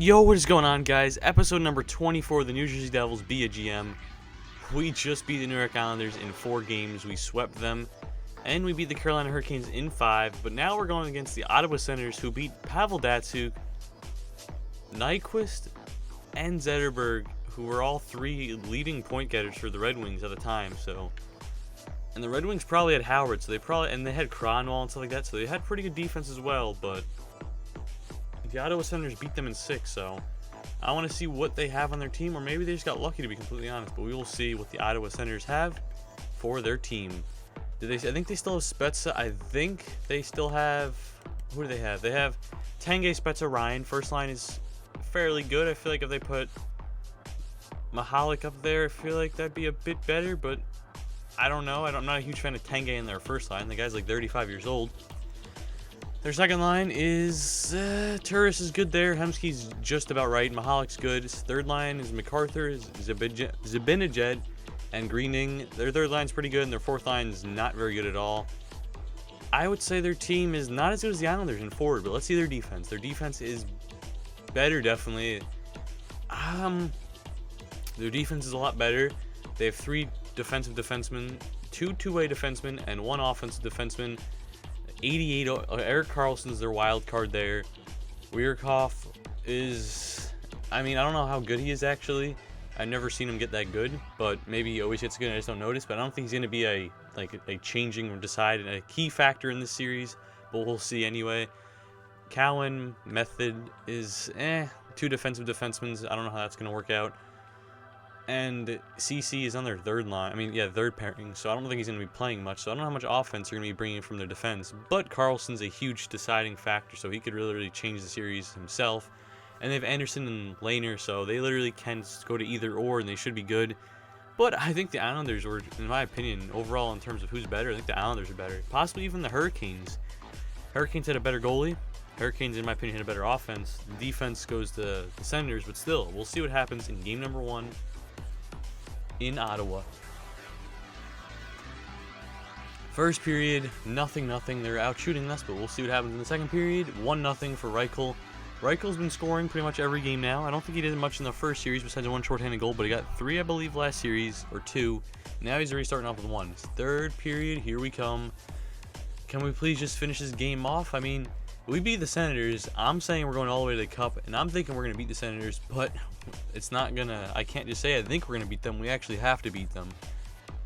Yo, what is going on, guys? Episode number 24 of the New Jersey Devils Be a GM. We just beat the New York Islanders in 4 games. We swept them, and we beat the Carolina Hurricanes in 5. But now we're going against the Ottawa Senators, who beat Pavel Datsyuk, Nyquist, and Zetterberg, who were all 3 leading point getters for the Red Wings at the time. And the Red Wings probably had Howard, so they had Cronwall and stuff like that, so they had pretty good defense as well. But the Ottawa Senators beat them in 6, so I want to see what they have on their team, or maybe they just got lucky, to be completely honest. But we will see what the Ottawa Senators have for their team. I think they still have Spezza. I think they still have... Who do they have? They have Tanguay, Spezza, Ryan. First line is fairly good. I feel like if they put Mahalik up there, I feel like that'd be a bit better, but I don't know. I'm not a huge fan of Tanguay in their first line. The guy's like 35 years old. Their second line is Turris is good there. Hemsky's just about right. Mahalik's good. His third line is MacArthur, Zibanejad, and Greening. Their third line's pretty good, and their fourth line is not very good at all. I would say their team is not as good as the Islanders in forward, but let's see their defense. Their defense is better, definitely. Their defense is a lot better. They have 3 defensive defensemen, 2 two-way defensemen, and 1 offensive defenseman. 88, Erik Karlsson's their wild card there. Weirkoff is, I don't know how good he is actually. I've never seen him get that good, but maybe he always gets good. I just don't notice. But I don't think he's going to be a changing or deciding a key factor in this series. But we'll see anyway. Cowan method is 2 defensive defensemen. I don't know how that's going to work out. And CC is on their third line. Third pairing. So I don't think he's going to be playing much. So I don't know how much offense they're going to be bringing from their defense. But Karlsson's a huge deciding factor, so he could really change the series himself. And they have Anderson and Lehner, so they literally can go to either or, and they should be good. But I think the Islanders were, in my opinion, overall in terms of who's better, I think the Islanders are better. Possibly even the Hurricanes. Hurricanes had a better goalie. Hurricanes, in my opinion, had a better offense. The defense goes to the Senators, but still, we'll see what happens in game number 1. In Ottawa. First period, nothing. They're out shooting us, but we'll see what happens in the second period. 1-0 for Reichel. Reichel's been scoring pretty much every game now. I don't think he did much in the first series besides 1 shorthanded goal, but he got 3, I believe, last series, or 2. Now he's already starting off with 1. Third period, here we come. Can we please just finish this game off? We beat the Senators. I'm saying we're going all the way to the Cup, and I'm thinking we're going to beat the Senators, but it's not going to... I can't just say I think we're going to beat them. We actually have to beat them.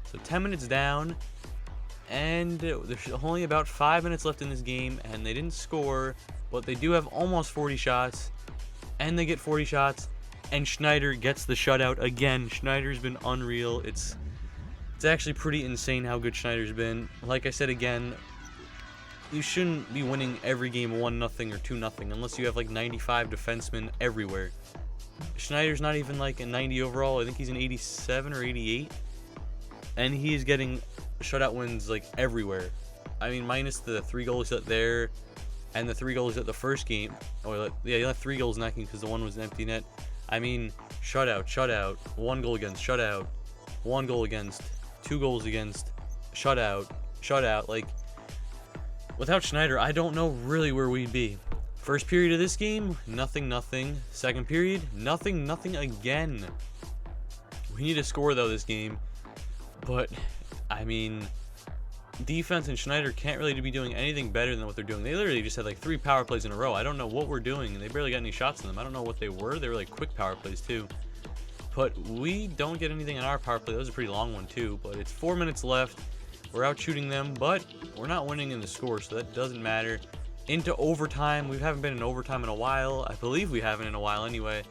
So 10 minutes down, and there's only about 5 minutes left in this game, and they didn't score, but they do have almost 40 shots, and they get 40 shots, and Schneider gets the shutout again. Schneider's been unreal. It's actually pretty insane how good Schneider's been. Like I said again, you shouldn't be winning every game 1-0 or 2-0 unless you have 95 defensemen everywhere. Schneider's not even a 90 overall. I think he's an 87 or 88. And he is getting shutout wins everywhere. Minus the 3 goals that there and the 3 goals at the first game. Oh, yeah, he left 3 goals in that game because the one was an empty net. Shutout, 1 goal against, shutout, 1 goal against, 2 goals against, shutout. Without Schneider, I don't know really where we'd be. First period of this game, nothing. Second period, nothing again. We need to score, though, this game. But, defense and Schneider can't really be doing anything better than what they're doing. They literally just had 3 power plays in a row. I don't know what we're doing, and they barely got any shots in them. I don't know what they were. They were quick power plays, too. But we don't get anything in our power play. That was a pretty long one, too. But it's 4 minutes left. We're out shooting them, but we're not winning in the score, so that doesn't matter. Into overtime. We haven't been in overtime in a while. I believe we haven't in a while anyway.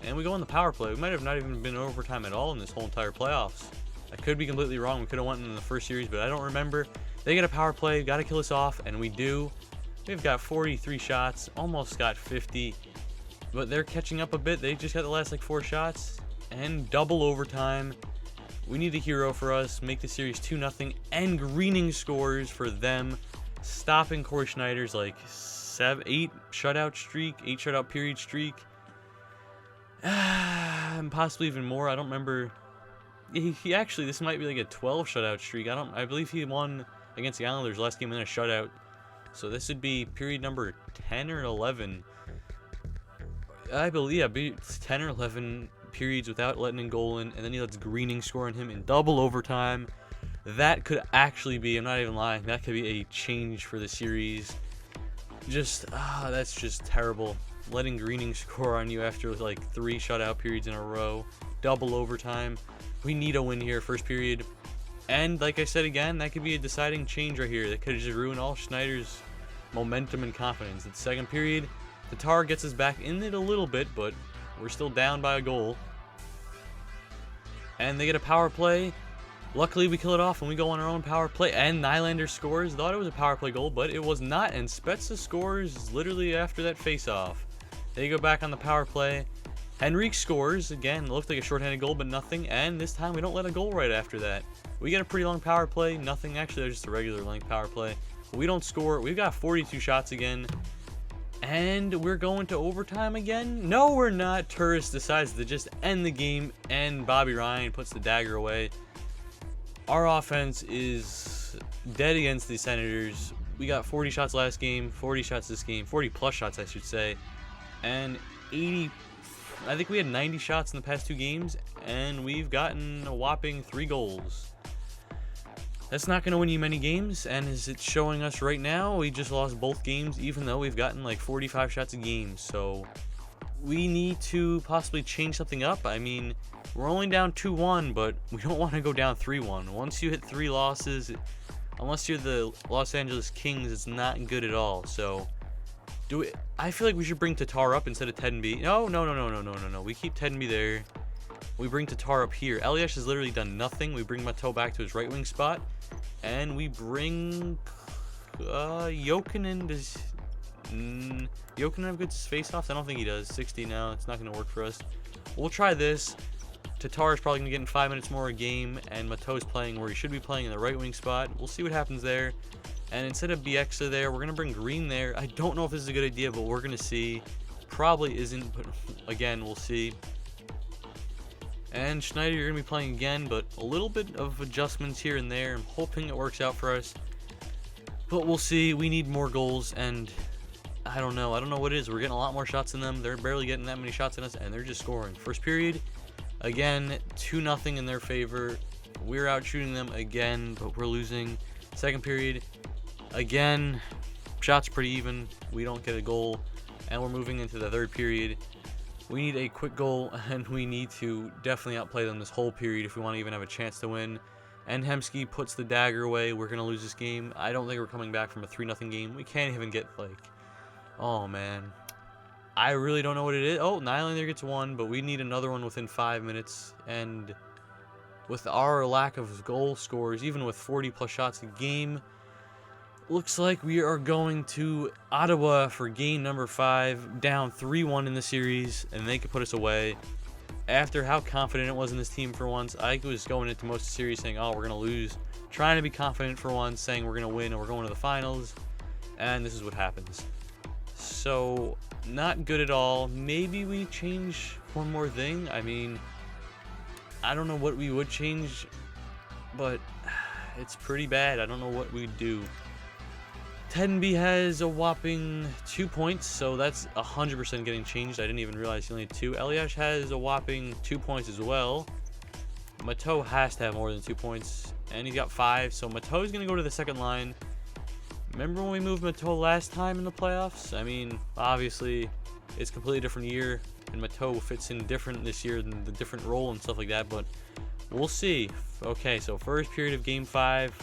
And we go on the power play. We might have not even been in overtime at all in this whole entire playoffs. I could be completely wrong. We could have won in the first series, but I don't remember. They get a power play, got to kill us off, and we do. We've got 43 shots, almost got 50, but they're catching up a bit. They just got the last 4 shots, and double overtime. We need a hero for us, make the series 2-0, and Greening scores for them, stopping Corey Schneider's 8 shutout period streak, and possibly even more. I don't remember. He actually, this might be a 12 shutout streak. I believe he won against the Islanders last game in a shutout. So this would be period number 10 or 11. I believe, yeah, be 10 or 11 periods without letting a goal in, and then he lets Greening score on him in double overtime. That could actually be, I'm not even lying, that could be a change for the series. That's just terrible. Letting Greening score on you after like 3 shutout periods in a row. Double overtime. We need a win here, first period. And like I said again, that could be a deciding change right here. That could just ruin all Schneider's momentum and confidence. In the second period, Tatar gets us back in it a little bit, but we're still down by a goal. And they get a power play. Luckily, we kill it off and we go on our own power play. And Nylander scores. Thought it was a power play goal, but it was not. And Spezza scores literally after that face-off. They go back on the power play. Henrique scores. Again, it looked like a shorthanded goal, but nothing. And this time, we don't let a goal right after that. We get a pretty long power play. Nothing. Actually, there's just a regular length power play. We don't score. We've got 42 shots again. And we're going to overtime again? No, we're not. Turris decides to just end the game, and Bobby Ryan puts the dagger away. Our offense is dead against the Senators. We got 40 shots last game, 40 shots this game, 40 plus shots I should say, and 80, I think we had 90 shots in the past 2 games, and we've gotten a whopping 3 goals. That's not going to win you many games, and as it's showing us right now, we just lost both games, even though we've gotten like 45 shots a game. So we need to possibly change something up. I mean, we're only down 2-1, but we don't want to go down 3-1. Once you hit 3 losses, unless you're the Los Angeles Kings, it's not good at all. So I feel like we should bring Tatar up instead of Teddenby. No. We keep Teddenby there. We bring Tatar up here. Elias has literally done nothing. We bring Mateau back to his right wing spot. And we bring Jokinen. Does Jokinen have good face-offs? I don't think he does. 60 now. It's not going to work for us. We'll try this. Tatar is probably going to get in 5 minutes more a game. And Mateau's playing where he should be playing in the right wing spot. We'll see what happens there. And instead of Bieksa there, we're going to bring Green there. I don't know if this is a good idea, but we're going to see. Probably isn't, but again, we'll see. And Schneider, you're going to be playing again, but a little bit of adjustments here and there. I'm hoping it works out for us. But we'll see. We need more goals, and I don't know. I don't know what it is. We're getting a lot more shots than them. They're barely getting that many shots in us, and they're just scoring. First period, again, 2-0 in their favor. We're out shooting them again, but we're losing. Second period, again, shots pretty even. We don't get a goal, and we're moving into the third period. We need a quick goal, and we need to definitely outplay them this whole period if we want to even have a chance to win. And Hemsky puts the dagger away. We're going to lose this game. I don't think we're coming back from a 3-0 game. We can't even get, like, oh, man. I really don't know what it is. Oh, Nylander gets one, but we need another one within 5 minutes. And with our lack of goal scores, even with 40-plus shots a game, looks like we are going to Ottawa for game number 5, down 3-1 in the series, and they could put us away. After how confident it was in this team for once, I was going into most of the series saying, oh, we're going to lose. Trying to be confident for once, saying we're going to win and we're going to the finals. And this is what happens. So, not good at all. Maybe we change one more thing. I mean, I don't know what we would change, but it's pretty bad. I don't know what we'd do. Teddenby has a whopping 2 points, so that's 100% getting changed. I didn't even realize he only had 2. Elias has a whopping 2 points as well. Mateau has to have more than 2 points, and he's got 5, so Mateau's going to go to the second line. Remember when we moved Mateau last time in the playoffs? I mean, obviously, it's a completely different year, and Mateau fits in different this year than the different role and stuff like that, but we'll see. Okay, so first period of Game 5.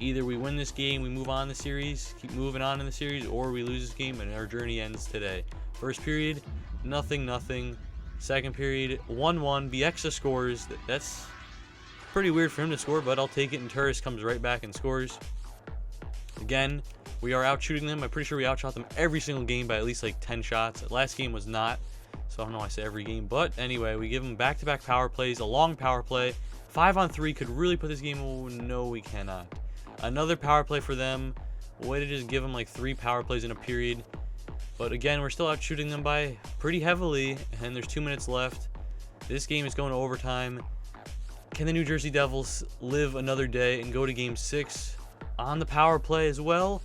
Either we win this game, we move on in the series, keep moving on in the series, or we lose this game and our journey ends today. First period, 0-0. Second period, 1-1. Bieksa scores. That's pretty weird for him to score, but I'll take it, and Turris comes right back and scores. Again, we are out shooting them. I'm pretty sure we outshot them every single game by at least like 10 shots. Last game was not, so I don't know why I say every game. But anyway, we give them back-to-back power plays, a long power play. 5-on-3 could really put this game. Oh, no, we cannot. Another power play for them. Way to just give them like 3 power plays in a period. But again, we're still out shooting them by pretty heavily, and there's 2 minutes left. This game is going to overtime. Can the New Jersey Devils live another day and go to Game 6 on the power play as well?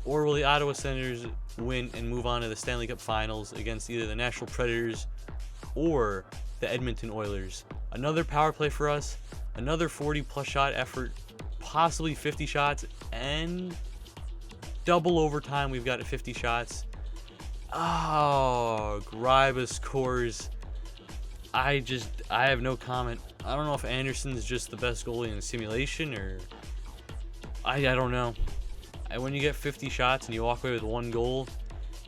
Or will the Ottawa Senators win and move on to the Stanley Cup Finals against either the Nashville Predators or the Edmonton Oilers. Another power play for us, another 40-plus shot effort, possibly 50 shots, and double overtime. We've got 50 shots. Oh, Gryba'd scores. I have no comment. I don't know if Anderson's just the best goalie in the simulation, or I don't know. When you get 50 shots and you walk away with 1 goal,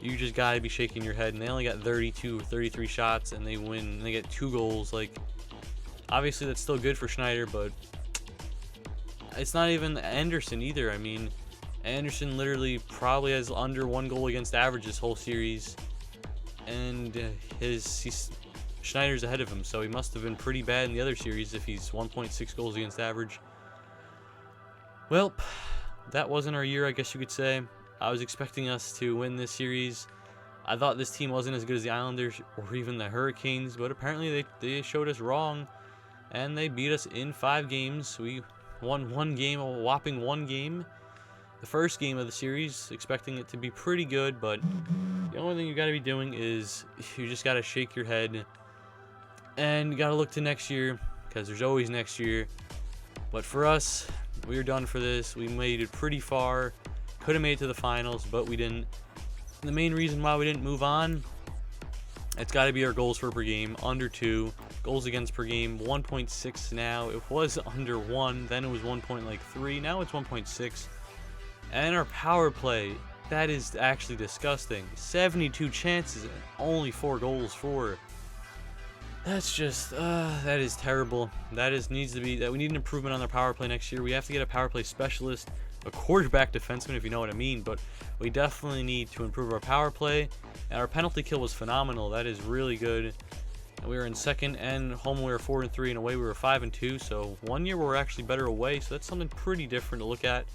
you just gotta be shaking your head. And they only got 32 or 33 shots, and they win. And they get 2 goals. Like, obviously that's still good for Schneider, but it's not even Anderson either. I mean, Anderson literally probably has under 1 goal against average this whole series, and Schneider's ahead of him, so he must have been pretty bad in the other series if he's 1.6 goals against average. Well, that wasn't our year, I guess you could say. I was expecting us to win this series. I thought this team wasn't as good as the Islanders or even the Hurricanes, but apparently they showed us wrong, and they beat us in 5 games. We won 1 game, a whopping 1 game. The first game of the series, expecting it to be pretty good, but the only thing you got to be doing is you just got to shake your head, and you got to look to next year, because there's always next year. But for us, we were done for this. We made it pretty far, could have made it to the finals, but we didn't. And the main reason why we didn't move on, it's got to be our goals for per game, under 2. Goals against per game, 1.6 now. It was under 1, then it was 1.3, now it's 1.6. And our power play, that is actually disgusting. 72 chances and only 4 goals for. That's just, that is terrible. Needs to be, that we need an improvement on our power play next year. We have to get a power play specialist, a quarterback defenseman, if you know what I mean. But we definitely need to improve our power play. And our penalty kill was phenomenal. That is really good. And we were in second, and home we were 4-3, and away we were 5-2. So 1 year we were actually better away. So that's something pretty different to look at.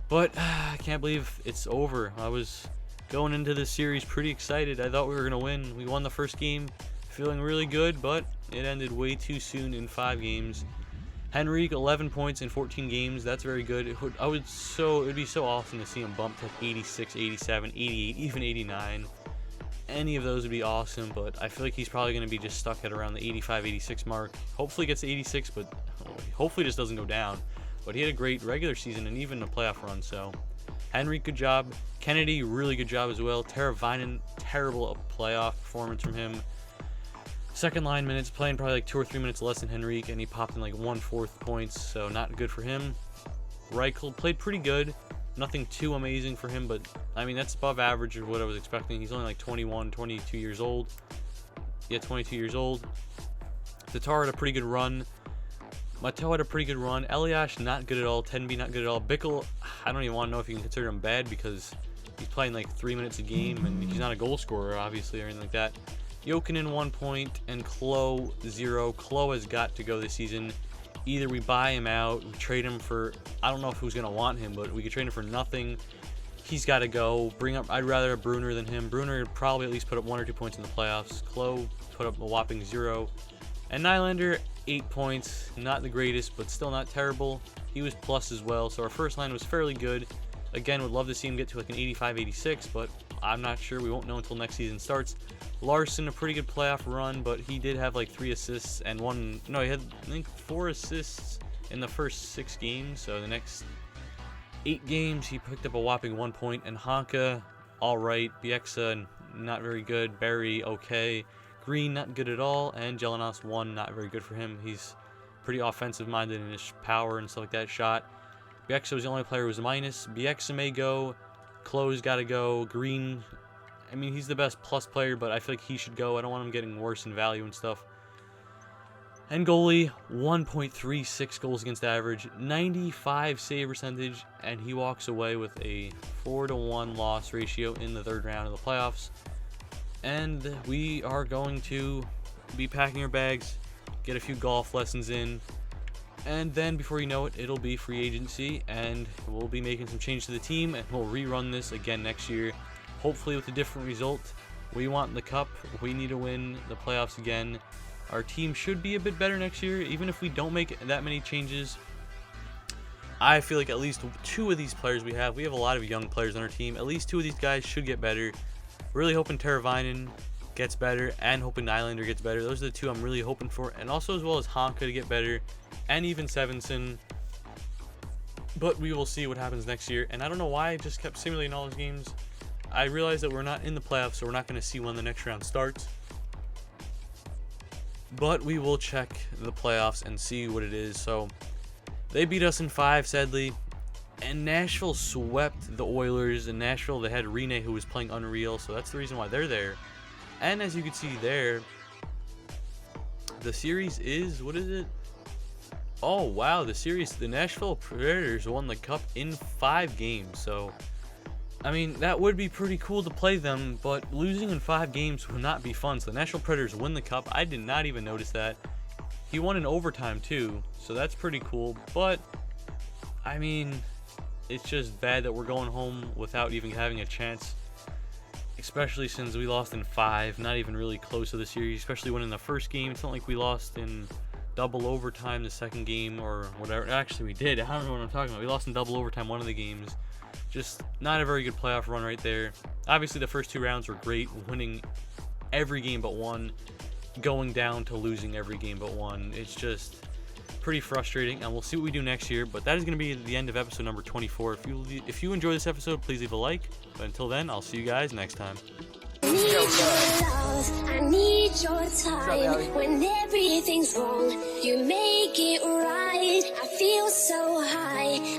But I can't believe it's over. I was going into this series pretty excited. I thought we were going to win. We won the first game, feeling really good, but it ended way too soon in 5 games. Henrique, 11 points in 14 games. That's very good. It would be so awesome to see him bump to 86, 87, 88, even 89. Any of those would be awesome, but I feel like he's probably going to be just stuck at around the 85, 86 mark. Hopefully he gets to 86, but hopefully it just doesn't go down. But he had a great regular season and even a playoff run, so Henrique, good job. Kennedy, really good job as well. Teravainen, terrible playoff performance from him. Second line minutes, playing probably like 2 or 3 minutes less than Henrique, and he popped in like 1/4 points, so not good for him. Reichel played pretty good. Nothing too amazing for him, but I mean, that's above average of what I was expecting. He's only like 21, 22 years old. Yeah, 22 years old. Tatar had a pretty good run. Matteau had a pretty good run. Eliash, not good at all. Tenby, not good at all. Bickle, I don't even want to know if you can consider him bad because he's playing like 3 minutes a game and he's not a goal scorer, obviously, or anything like that. Jokinen, 1 point, and Klo, 0. Klo has got to go this season. Either we buy him out, we trade him for, I don't know if who's going to want him, but we could trade him for nothing. He's got to go. I'd rather have Brunner than him. Brunner would probably at least put up 1 or 2 points in the playoffs. Klo put up a whopping 0. And Nylander, 8 points, not the greatest, but still not terrible. He was plus as well, so our first line was fairly good. Again, would love to see him get to like an 85, 86, but I'm not sure. We won't know until next season starts. Larson, a pretty good playoff run, but he did have like 3 assists and he had, I think, 4 assists in the first 6 games, so the next 8 games, he picked up a whopping 1 point, and Honka, all right. Bieksa, not very good. Barry, okay. Green, not good at all, and Jelinos, 1, not very good for him. He's pretty offensive-minded in his power and stuff like that shot. Bieksa was the only player who was a minus. Bieksa may go. Klo's got to go. Green, I mean, he's the best plus player, but I feel like he should go. I don't want him getting worse in value and stuff. And goalie, 1.36 goals against average, 95 save percentage, and he walks away with a 4-1 loss ratio in the 3rd round of the playoffs. And we are going to be packing our bags, get a few golf lessons in, and then before you know it, it'll be free agency, and we'll be making some changes to the team, and we'll rerun this again next year, hopefully with a different result. We want the cup. We need to win the playoffs again. Our team should be a bit better next year, even if we don't make that many changes. I feel like at least 2 of these players we have a lot of young players on our team. At least 2 of these guys should get better. Really hoping Teravainen gets better and hoping Nylander gets better. Those are the 2 I'm really hoping for. And also as well as Honka to get better and even Sevenson. But we will see what happens next year. And I don't know why I just kept simulating all those games. I realize that we're not in the playoffs, so we're not going to see when the next round starts. But we will check the playoffs and see what it is. So they beat us in 5, sadly. And Nashville swept the Oilers. In Nashville, they had Rene, who was playing unreal. So that's the reason why they're there. And as you can see there, the series is, what is it? Oh, wow, the Nashville Predators won the Cup in 5 games. So, I mean, that would be pretty cool to play them, but losing in 5 games would not be fun. So the Nashville Predators win the Cup. I did not even notice that. He won in overtime, too, so that's pretty cool. But, I mean, it's just bad that we're going home without even having a chance. Especially since we lost in 5, not even really close to the series, especially when in the first game. It's not like we lost in double overtime the second game or whatever. Actually, we did. I don't know what I'm talking about. We lost in double overtime one of the games. Just not a very good playoff run right there. Obviously, the first 2 rounds were great, winning every game but 1, going down to losing every game but 1. It's just pretty frustrating, and we'll see what we do next year. But that is going to be the end of episode number 24. If you enjoy this episode, please leave a like. But until then, I'll see you guys next time. I need your love, I need your time. When everything's wrong, you make it right. I feel so high.